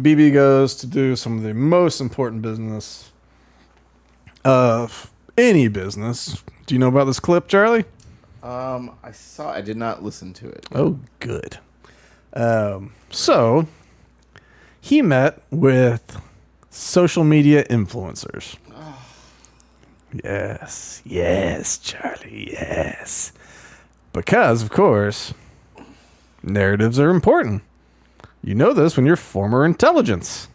BB goes to do some of the most important business of any business. Do you know about this clip, Charlie? I saw. I did not listen to it. Oh, good. So he met with social media influencers. Yes, Charlie, yes. Because, of course, narratives are important. You know this when you're former intelligence.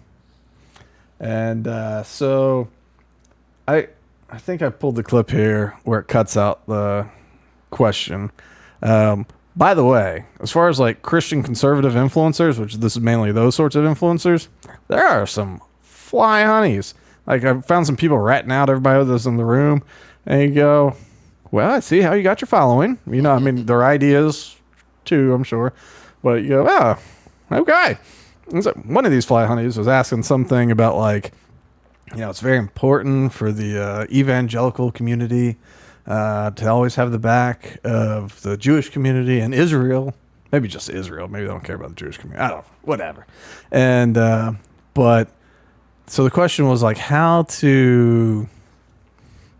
And so I think I pulled the clip here where it cuts out the question. By the way, as far as like Christian conservative influencers, which this is mainly those sorts of influencers, there are some fly honeys. Like, I found some people ratting out everybody that's in the room, and you go, well, I see how you got your following. You know, I mean, their ideas too, I'm sure. But you go, oh, okay. So one of these fly honeys was asking something about, like, you know, it's very important for the evangelical community to always have the back of the Jewish community and Israel. Maybe just Israel. Maybe they don't care about the Jewish community. I don't know. Whatever. And, but, so the question was, like, how to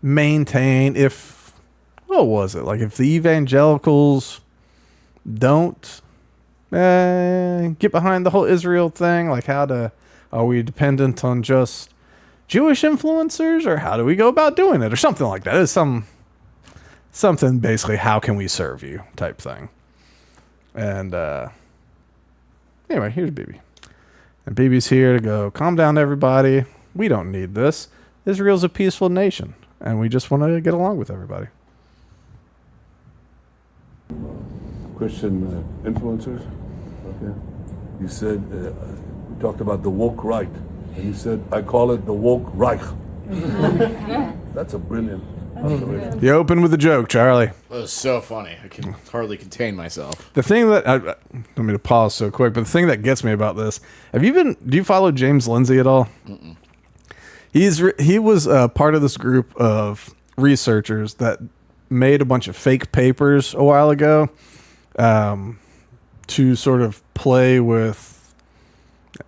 maintain what was it? Like, if the evangelicals don't get behind the whole Israel thing, like, are we dependent on just Jewish influencers, or how do we go about doing it, or something like that? It's something basically, how can we serve you type thing. And anyway, here's BB. And BB's here to go, calm down, everybody. We don't need this. Israel's a peaceful nation, and we just want to get along with everybody. Christian influencers. Okay. You said, we talked about the woke right. And you said, I call it the woke Reich. That's a brilliant. You open with a joke, Charlie. That was so funny. I can hardly contain myself. The thing that I don't mean to pause so quick, but the thing that gets me about this, do you follow James Lindsay at all? Mm-mm. He was part of this group of researchers that made a bunch of fake papers a while ago to sort of play with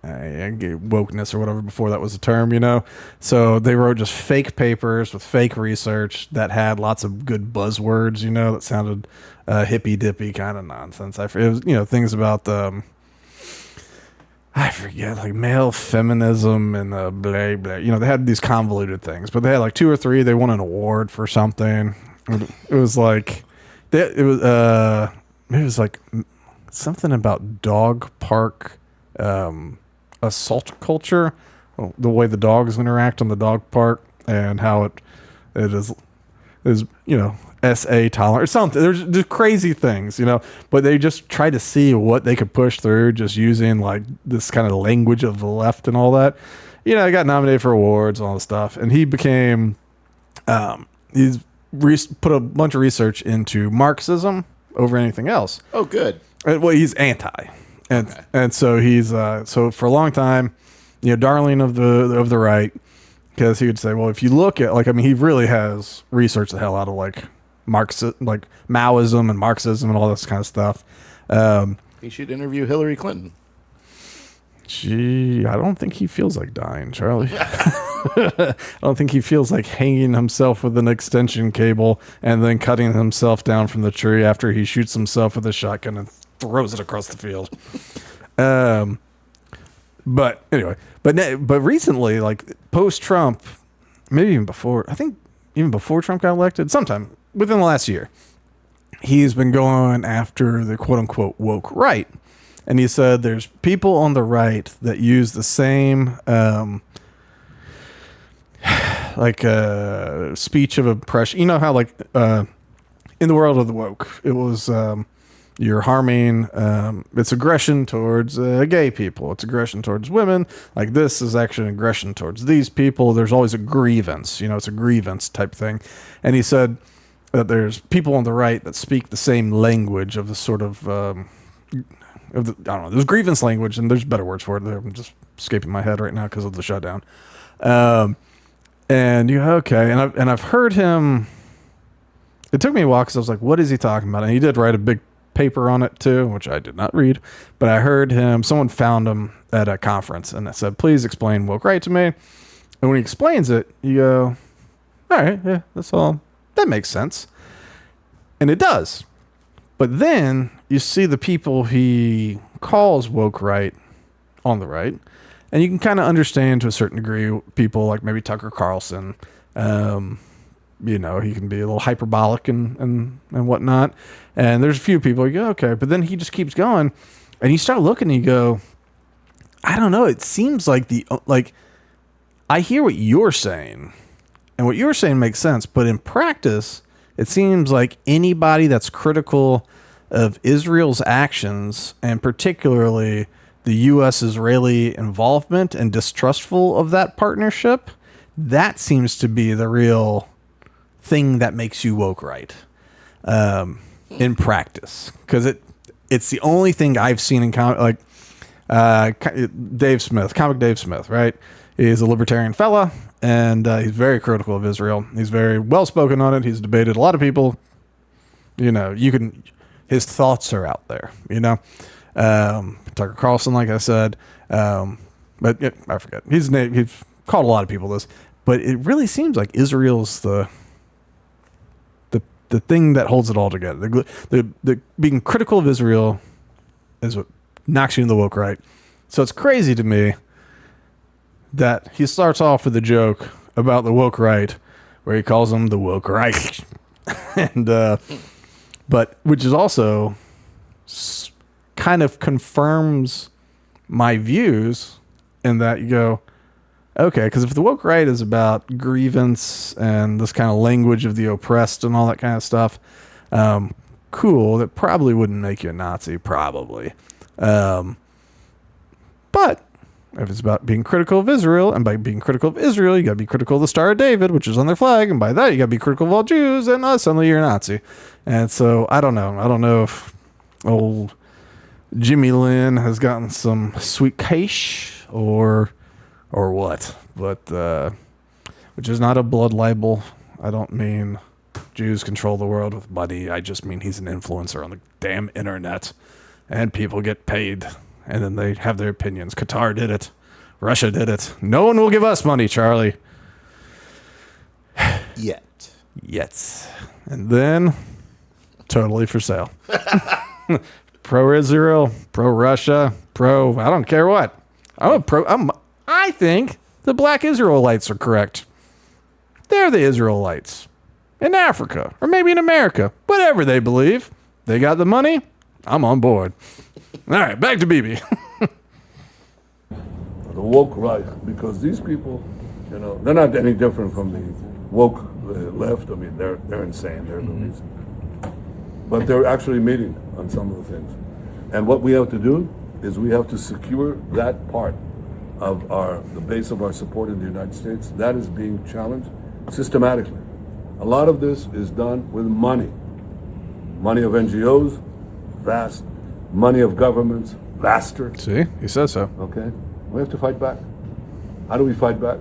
wokeness or whatever before that was a term, you know. So they wrote just fake papers with fake research that had lots of good buzzwords, you know, that sounded hippy dippy kind of nonsense. It was, you know, things about I forget, like male feminism and blah blah. You know, they had these convoluted things, but they had like 2 or 3. They won an award for something. It was like it was like something about dog park assault culture, the way the dogs interact on the dog park, and how it is you know, SA tolerant or something. There's just crazy things, you know, but they just tried to see what they could push through just using like this kind of language of the left and all that. You know, he got nominated for awards and all this stuff, and he became he's put a bunch of research into Marxism over anything else. Oh, good. Well, he's anti. And so he's so for a long time, you know, darling of the right, because he would say, well, if you look at, like, I mean, he really has researched the hell out of like like Maoism and Marxism and all this kind of stuff. He should interview Hillary Clinton. Gee, I don't think he feels like dying, Charlie. I don't think he feels like hanging himself with an extension cable and then cutting himself down from the tree after he shoots himself with a shotgun and throws it across the field. But anyway, but recently, like post-Trump, maybe even before, I think even before Trump got elected, sometime within the last year, he's been going after the quote-unquote woke right. And he said there's people on the right that use the same speech of oppression. You know how, like, in the world of the woke, it was you're harming, it's aggression towards gay people. It's aggression towards women. Like, this is actually aggression towards these people. There's always a grievance. You know, it's a grievance type thing. And he said that there's people on the right that speak the same language of the sort of I don't know, there's grievance language, and there's better words for it. I'm just escaping my head right now because of the shutdown. And you okay, and I've heard him. It took me a while because I was like, what is he talking about? And he did write a big paper on it too, which I did not read, but I heard someone found him at a conference and I said, please explain woke right to me. And when he explains it, you go, all right, yeah, that's all. That makes sense. And it does. But then you see the people he calls woke right on the right, and you can kind of understand to a certain degree people like maybe Tucker Carlson. He can be a little hyperbolic and whatnot. And there's a few people you go, okay, but then he just keeps going, and you start looking and you go, I don't know. It seems like I hear what you're saying, and what you're saying makes sense, but in practice, it seems like anybody that's critical of Israel's actions, and particularly the U.S.-Israeli involvement and distrustful of that partnership, that seems to be the real thing that makes you woke right in practice. Because it's the only thing I've seen in comic Dave Smith, right? He's a libertarian fella, and he's very critical of Israel. He's very well spoken on it. He's debated a lot of people. His thoughts are out there. Tucker Carlson, like I said, but yeah, I forget his name. He's called a lot of people this, but it really seems like Israel's the thing that holds it all together. The being critical of Israel is what knocks you in the woke right. So it's crazy to me that he starts off with a joke about the woke right, where he calls them the woke right, and but which is also kind of confirms my views in that you go, okay, because if the woke right is about grievance and this kind of language of the oppressed and all that kind of stuff, cool, that probably wouldn't make you a Nazi, probably. But if it's about being critical of Israel, and by being critical of Israel, you got to be critical of the Star of David, which is on their flag, and by that, you got to be critical of all Jews, and suddenly you're a Nazi. And so, I don't know. I don't know if old Jimmy Lynn has gotten some sweet cash or what, but which is not a blood libel. I don't mean Jews control the world with money. I just mean he's an influencer on the damn internet, and people get paid, and then they have their opinions. Qatar did it. Russia did it. No one will give us money, Charlie. Yet. And then, totally for sale. Pro-Israel, pro-Russia, I don't care what. I think the black Israelites are correct. They're the Israelites. In Africa, or maybe in America. Whatever they believe. They got the money. I'm on board. All right, back to BB. The woke right, because these people, they're not any different from the woke left. I mean, they're insane. They're loonies. But they're actually meeting on some of the things. And what we have to do is we have to secure that part of the base of our support in the United States. That is being challenged systematically. A lot of this is done with money. Money of NGOs, vast. Money of governments, vaster. See, he says so. Okay, we have to fight back. How do we fight back?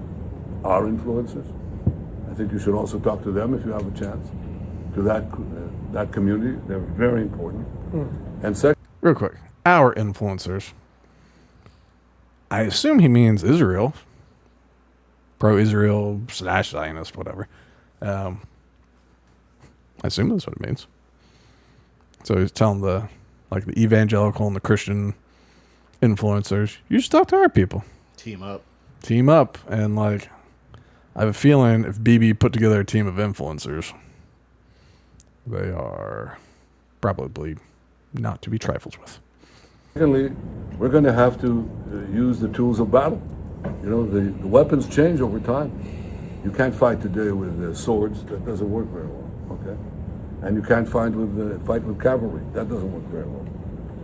Our influencers. I think you should also talk to them if you have a chance. To that community, they're very important. And second, real quick, our influencers. I assume he means Israel, pro-Israel / Zionist, whatever. I assume that's what it means. So he's telling the evangelical and the Christian influencers, you should talk to our people. Team up. And I have a feeling if BB put together a team of influencers, they are probably not to be trifled with. secondly, we're going to have to use the tools of battle. The weapons change over time. You can't fight today with swords. That doesn't work very well, okay? And you can't fight with cavalry. That doesn't work very well.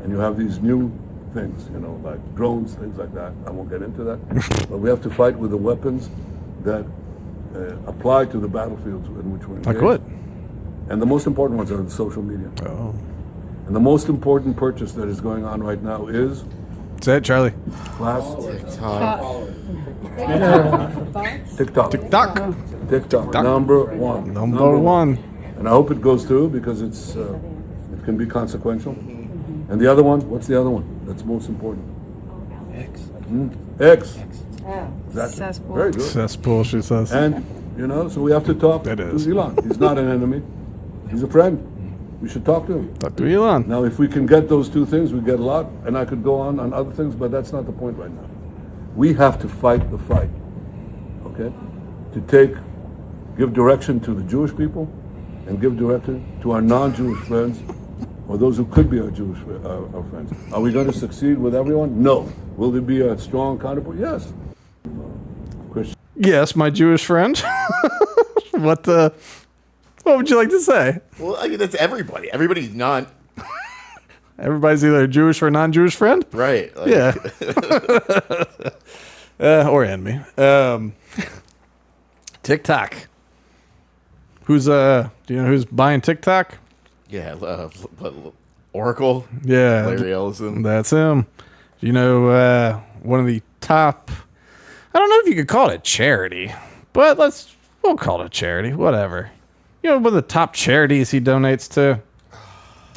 And you have these new things, like drones, things like that. I won't get into that. But we have to fight with the weapons that apply to the battlefields in which we're engaged. Like what? And the most important ones are in social media. Oh. And the most important purchase that is going on right now is... Say it, Charlie. Class? TikTok. TikTok. Number one. Number one. And I hope it goes through because it can be consequential. And the other one, what's the other one that's most important? X. X. Oh. Exactly. Cesspool. Very good. Cesspool, she says. And, so we have to talk That to is. Elon. He's not an enemy. He's a friend. We should talk to him. Talk to Elon. Now, if we can get those two things, we get a lot. And I could go on other things, but that's not the point right now. We have to fight the fight, okay? To give direction to the Jewish people and give direction to our non-Jewish friends or those who could be our Jewish our friends. Are we going to succeed with everyone? No. Will there be a strong counterpart? Yes. Christian. Yes, my Jewish friend. What would you like to say? Well, I mean, that's everybody. Everybody's not Everybody's either a Jewish or a non-Jewish friend? right. Like, Yeah. Or enemy. TikTok. Who's do you know who's buying TikTok? Yeah. Oracle. Yeah. Larry Ellison. That's him. You know, one of the top, I don't know if you could call it a charity, but we'll call it a charity, whatever. You know, one of the top charities he donates to.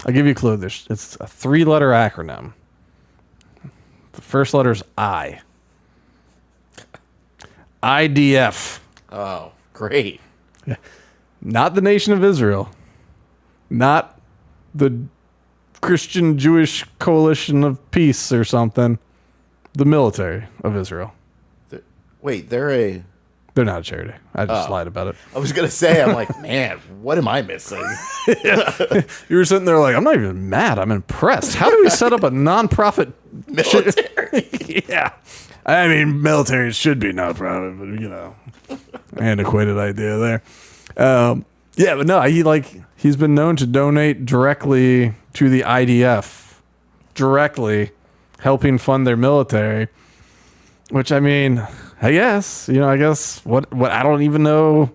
I'll give you a clue. It's a 3-letter acronym. The first letter is I. IDF. Oh, great. Not the Nation of Israel. Not the Christian Jewish Coalition of Peace or something. The military of Israel. Wait, They're not a charity. I just lied about it. I was going to say, I'm like, man, what am I missing? You were sitting there like, I'm not even mad. I'm impressed. How do we set up a nonprofit Military. Yeah. I mean, military should be nonprofit, but, antiquated idea there. Yeah, but no, he's been known to donate directly to the IDF, directly helping fund their military, which, I mean, I guess what I don't even know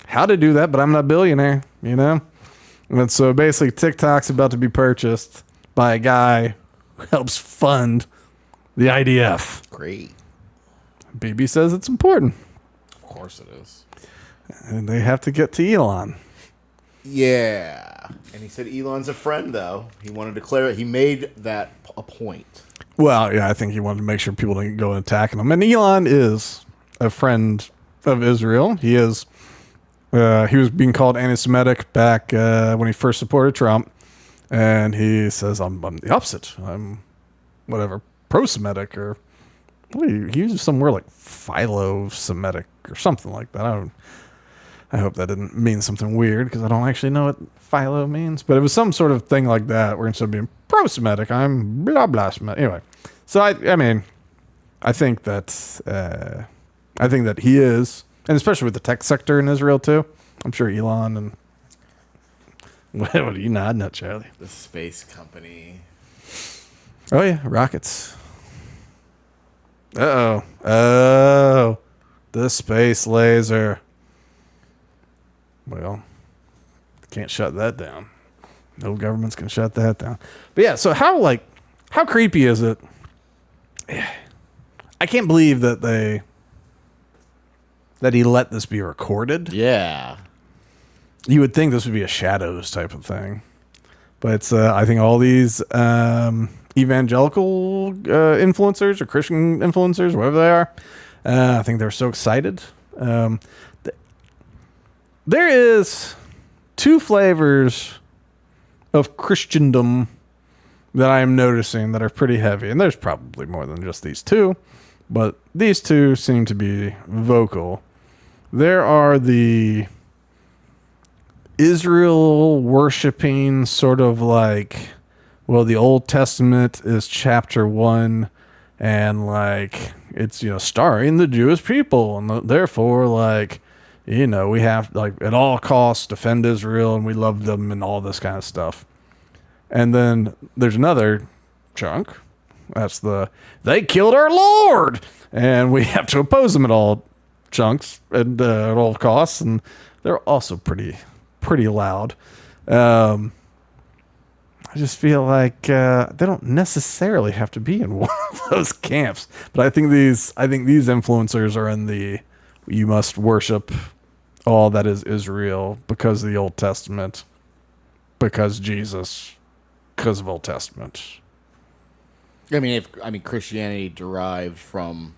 how to do that, but I'm not a billionaire, And so basically TikTok's about to be purchased by a guy who helps fund the IDF. Great. BB says it's important. Of course it is. And they have to get to Elon. Yeah. And he said Elon's a friend, though. He wanted to clear it. He made that a point. Well, yeah, I think he wanted to make sure people didn't go attacking him. And Elon is a friend of Israel. He was being called anti-Semitic back when he first supported Trump. And he says, I'm the opposite. I'm whatever, pro-Semitic, or he uses some word like philo-Semitic or something like that. I hope that didn't mean something weird because I don't actually know what philo means. But it was some sort of thing like that where instead of being pro-Semitic, I'm blah, blah, Semitic. Anyway, so I think that he is, and especially with the tech sector in Israel too. I'm sure Elon and what are you nodding at, Charlie? The space company. Oh yeah, rockets. Oh, the space laser. Well, can't shut that down. No governments can shut that down. But yeah, so how creepy is it? I can't believe that he let this be recorded. Yeah. You would think this would be a shadows type of thing. But it's, I think all these evangelical influencers or Christian influencers, whatever they are, I think they're so excited. There is 2 flavors of Christendom that I am noticing that are pretty heavy. And there's probably more than just these 2, but these 2 seem to be vocal. There are the Israel worshiping sort of like, well, the Old Testament is chapter 1 and like it's, starring the Jewish people, and therefore like, we have like at all costs defend Israel and we love them and all this kind of stuff. And then there's another chunk. That's they killed our Lord and we have to oppose them at all chunks and at all costs. And they're also pretty loud. I just feel like they don't necessarily have to be in one of those camps. But I think these influencers are in the you must worship all that is Israel because of the Old Testament, because Jesus because of Old Testament. I mean, Christianity derived from.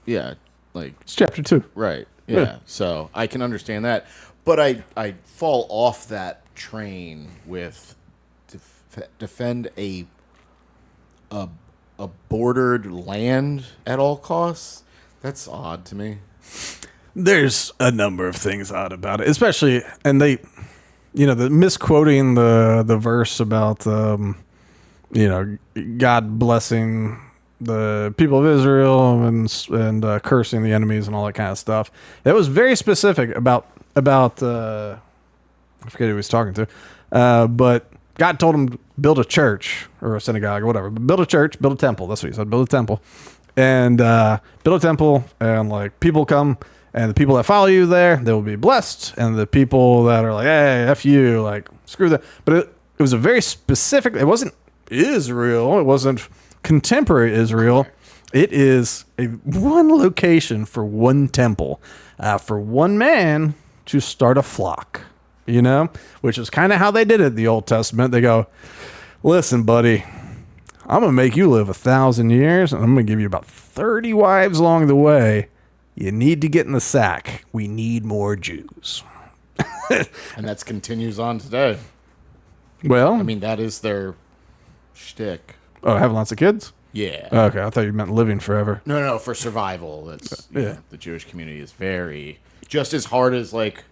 Yeah, like it's chapter 2. Right. Yeah. So I can understand that, but I fall off that train with defend a bordered land at all costs. That's odd to me. There's a number of things odd about it, especially, and they, the misquoting the verse about, God blessing the people of Israel and cursing the enemies and all that kind of stuff. It was very specific about I forget who he was talking to, but God told him to build a church or a synagogue or whatever. But build a church, build a temple. That's what he said. Build a temple, and build a temple, and like people come, and the people that follow you there, they will be blessed, and the people that are like, hey, f you, like screw that. But it was a very specific. It wasn't Israel. It wasn't contemporary Israel. It is one location for one temple, for one man to start a flock, which is kind of how they did it in the Old Testament. They go, listen, buddy, I'm going to make you live 1,000 years, and I'm going to give you about 30 wives along the way. You need to get in the sack. We need more Jews. And that continues on today. Well, I mean, that is their shtick. Oh, having lots of kids? Yeah. Okay, I thought you meant living forever. No, for survival. That's the Jewish community is very just as hard as like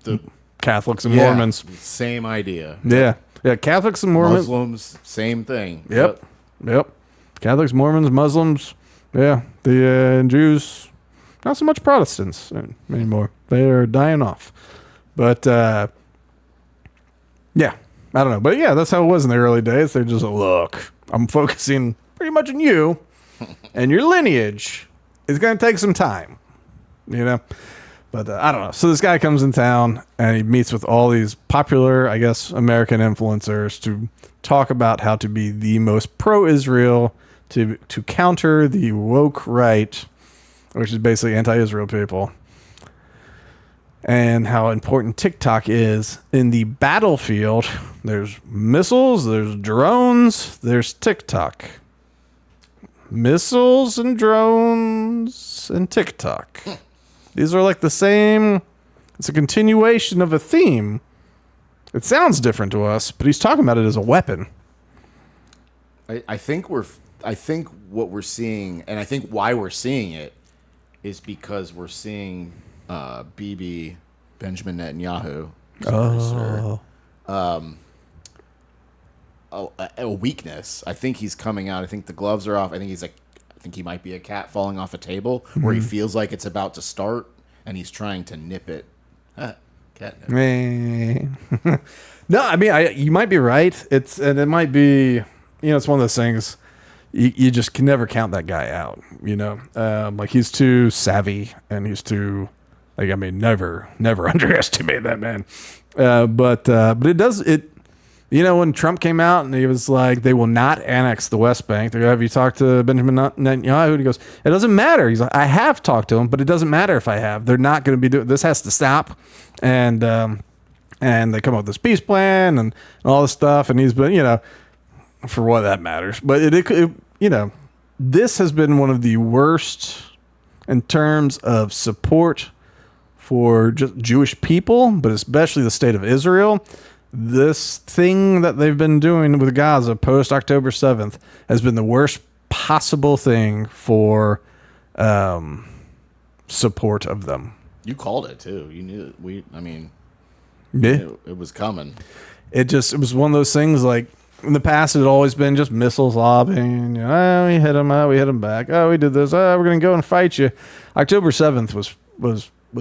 the Catholics and Mormons. Same idea. Yeah. Catholics and Mormons. Muslims, same thing. Yep. Catholics, Mormons, Muslims. Yeah. The Jews, not so much Protestants anymore. They are dying off. But yeah, I don't know. But yeah, that's how it was in the early days. They're just look, I'm focusing pretty much on you and your lineage. It's going to take some time, But I don't know. So this guy comes in town and he meets with all these popular, I guess, American influencers to talk about how to be the most pro-Israel, to counter the woke right, which is basically anti-Israel people, and how important TikTok is in the battlefield. There's missiles, there's drones, there's TikTok. Missiles and drones and TikTok. These are like the same. It's a continuation of a theme. It sounds different to us, but he's talking about it as a weapon. I think what we're seeing, and I think why we're seeing it, is because we're seeing Bibi, Benjamin Netanyahu, a weakness. I think he's coming out. I think the gloves are off. I think he might be a cat falling off a table where he feels like it's about to start and he's trying to nip it. Cat nip. No, I mean, you might be right. It might be, it's one of those things. You just can never count that guy out. Like he's too savvy and he's too, never underestimate that man. But it does it. When Trump came out and he was like, they will not annex the West Bank. They go, have you talked to Benjamin Netanyahu? And he goes, it doesn't matter. He's like, I have talked to him, but it doesn't matter if I have. They're not going to be doing this. Has to stop. And they come up with this peace plan and all this stuff. And he's been, for what that matters. But this has been one of the worst in terms of support for just Jewish people, but especially the state of Israel. This thing that they've been doing with Gaza post October 7th has been the worst possible thing for support of them. You called it too. You knew it was coming. It was one of those things like in the past it had always been just missiles lobbing. We hit them out, we hit them back. Oh, we did this. Oh, we're going to go and fight you. October 7th was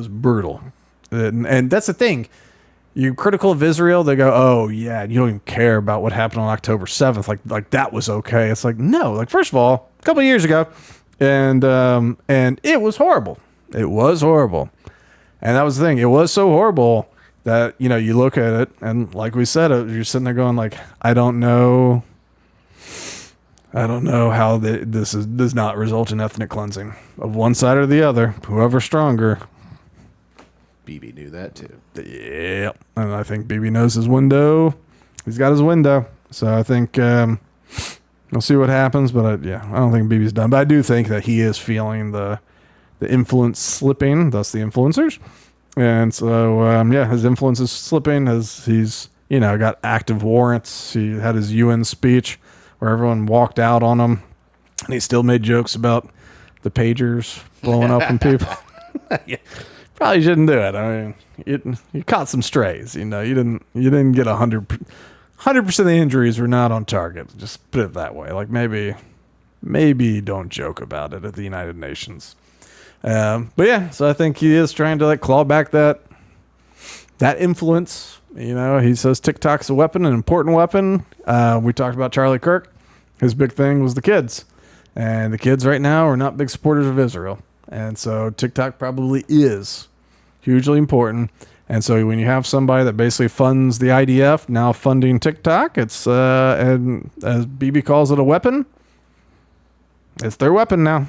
brutal. And that's the thing. You critical of Israel, they go, oh yeah, you don't even care about what happened on October 7th. Like that was okay. It's like, no, like first of all, a couple of years ago, and it was horrible. It was horrible. And that was the thing. It was so horrible that, you look at it and like we said, you're sitting there going like, I don't know how this does not result in ethnic cleansing of one side or the other, whoever's stronger. Bibi knew that too. Yeah, and I think Bibi knows his window. He's got his window. So I think we'll see what happens. But I don't think Bibi's done. But I do think that he is feeling the influence slipping, thus the influencers. And so, his influence is slipping as he's, got active warrants. He had his UN speech where everyone walked out on him, and he still made jokes about the pagers blowing up on people. Yeah, probably shouldn't do it. I mean, you caught some strays. You didn't get 100% of the injuries were not on target. Just put it that way. Like maybe don't joke about it at the United Nations. So I think he is trying to claw back that influence. He says TikTok's a weapon, an important weapon. We talked about Charlie Kirk. His big thing was the kids, and the kids right now are not big supporters of Israel. And so TikTok probably is hugely important. And so when you have somebody that basically funds the IDF now funding TikTok, and as Bibi calls it, a weapon. It's their weapon now.